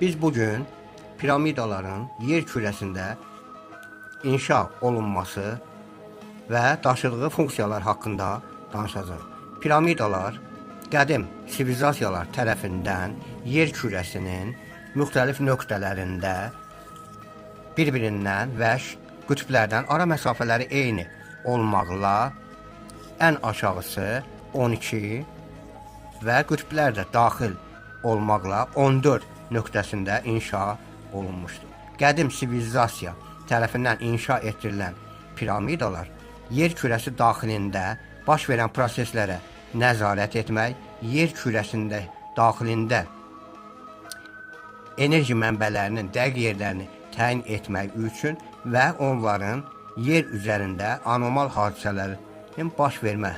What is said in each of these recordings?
Biz bugün piramidaların yer kürəsində inşa olunması və daşıdığı funksiyalar haqqında danışacağıq. Piramidalar qədim sivilizasiyalar tərəfindən yer kürəsinin müxtəlif nöqtələrində bir-birindən və qütblərdən ara məsafələri eyni olmaqla ən aşağısı 12 və qütblər də daxil olmaqla 14 nöqtəsində inşa olunmuşdur. Qədim sivilizasiya tərəfindən inşa etdirilən piramidalar yer kürəsi daxilində baş verən proseslərə nəzarət etmək, yer kürəsində daxilində enerji mənbələrinin dəqiq yerlərini təyin etmək üçün və onların yer üzərində anormal hadisələrin baş vermə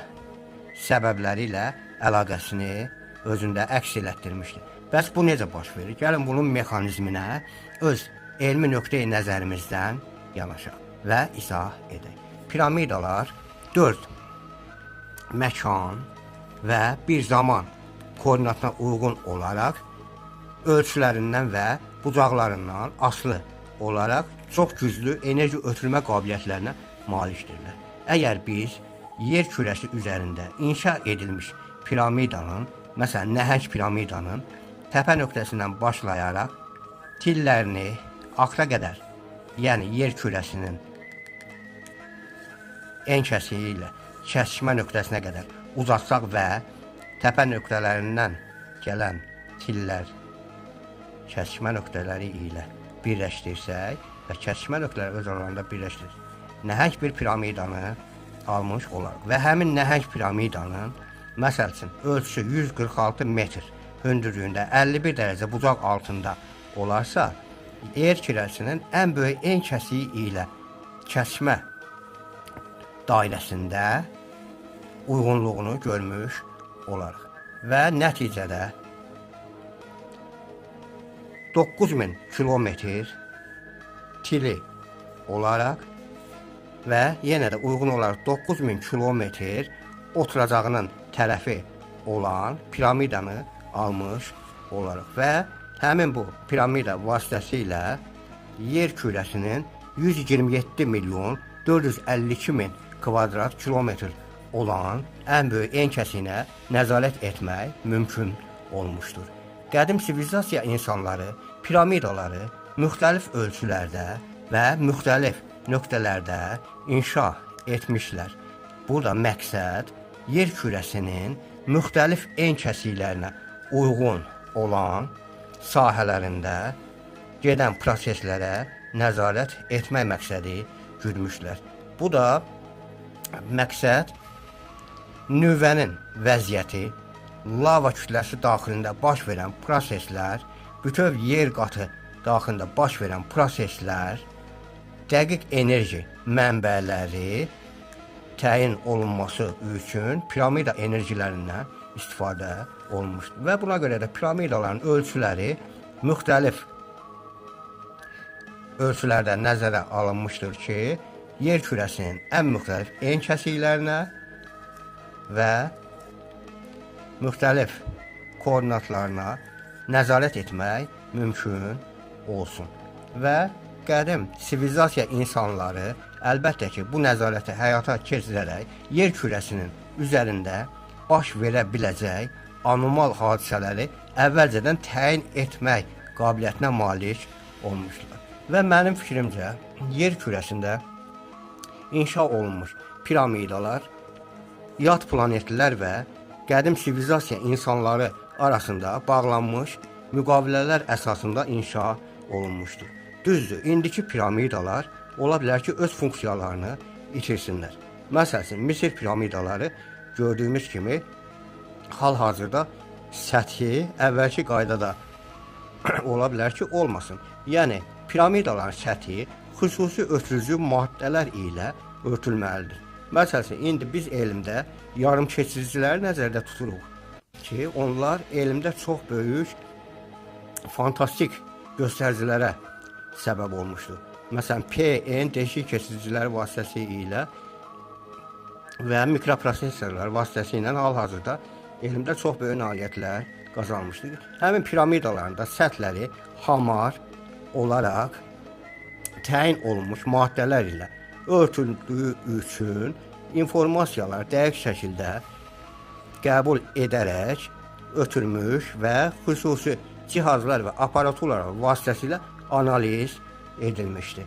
səbəbləri ilə əlaqəsini özündə əks elətdirmişdir. Bəs bu necə baş verir? Gəlin bunun mexanizminə öz elmi nöqteyi nəzərimizdən yanaşaq və izah edək. Piramidalar 4 məkan və bir zaman koordinatına uyğun olaraq ölçülərindən və bucaqlarından asılı olaraq çox güclü enerji ötürmə qabiliyyətlərinə malikdirlər. Əgər biz yer kürəsi üzərində inşa edilmiş piramidanın, məsələn, nəhəng piramidanın təpə nöqtəsindən başlayaraq tillərini axıra qədər, yəni yer kürəsinin ən kəsiyi ilə kəsişmə nöqtəsinə qədər uzatsaq və təpə nöqtələrindən gələn tillər kəsişmə nöqtələri ilə birləşdirsək və kəsişmə nöqtələri öz aralarında birləşdirsək, nəhəng bir piramidanı almış olarıq. Və həmin nəhəng piramidanın, məsəl üçün, ölçüsü 146 metr, hündürlüyündə 51 dərəcə bucaq altında olarsa, yer kürəsinin ən böyük en kəsiyi ilə kəsişmə dairəsində uyğunluğunu görmüş olarıq. Və nəticədə 9000 kilometr tili olaraq və yenə də uyğun olaraq 9000 kilometr oturacağının tərəfi olan piramidanı almış olaraq və həmin bu piramida vasitəsilə yer kürəsinin 127 milyon 452 min kvadrat kilometr olan ən böyük en kəsiyinə nəzarət etmək mümkün olmuşdur. Qədim sivilizasiya insanları piramidaları müxtəlif ölçülərdə və müxtəlif nöqtələrdə inşa etmişlər. Burada məqsəd yer kürəsinin müxtəlif en kəsiylərinə uyğun olan sahələrində gedən proseslərə nəzarət etmək məqsədi güdmüşlər. Bu da məqsəd nüvənin vəziyyəti, lava kütləsi daxilində baş verən proseslər, bütöv yer qatı daxilində baş verən proseslər, dəqiq enerji mənbələri təyin olunması üçün piramida enerjilərindən istifadə olunmuşdur. Və buna görə də piramidaların ölçüləri müxtəlif ölçülərdə nəzərə alınmışdır ki, yer kürəsinin ən müxtəlif en kəsiklərinə və müxtəlif koordinatlarına nəzarət etmək mümkün olsun. Və qədim sivilizasiya insanları əlbəttə ki, bu nəzarəti həyata keçirərək yer kürəsinin üzərində baş verə biləcək anormal hadisələri əvvəlcədən təyin etmək qabiliyyətinə malik olmuşlar. Və mənim fikrimcə, yer kürəsində inşa olunmuş piramidalar yad planetlilər və qədim sivilizasiya insanları arasında bağlanmış müqavilələr əsasında inşa olunmuşdur. Düzdür, indiki piramidalar ola bilər ki, öz funksiyalarını itirsinlər. Məsələn, Misir piramidaları gördüyümüz kimi hal-hazırda səthi əvvəlki qaydada ola bilər ki, olmasın. Yəni, piramidaların səthi xüsusi ötürücü maddələr ilə örtülməlidir. Məsələn, indi biz elmdə yarım keçiriciləri nəzərdə tuturuq ki, onlar elmdə çox böyük, fantastik göstəricilərə səbəb olmuşdur. Məsələn, PN deşik keçiriciləri vasitəsilə və mikroprosesorlar vasitəsilə hal-hazırda elmdə çox böyük nailiyyətlər qazanmışdı. Həmin piramidaların da səthləri hamar olaraq təyin olunmuş maddələr ilə örtüldüyü üçün informasiyalar dəqiq şəkildə qəbul edərək ötürmüş və xüsusi cihazlar və aparaturlar vasitəsilə analiz edilmişdir.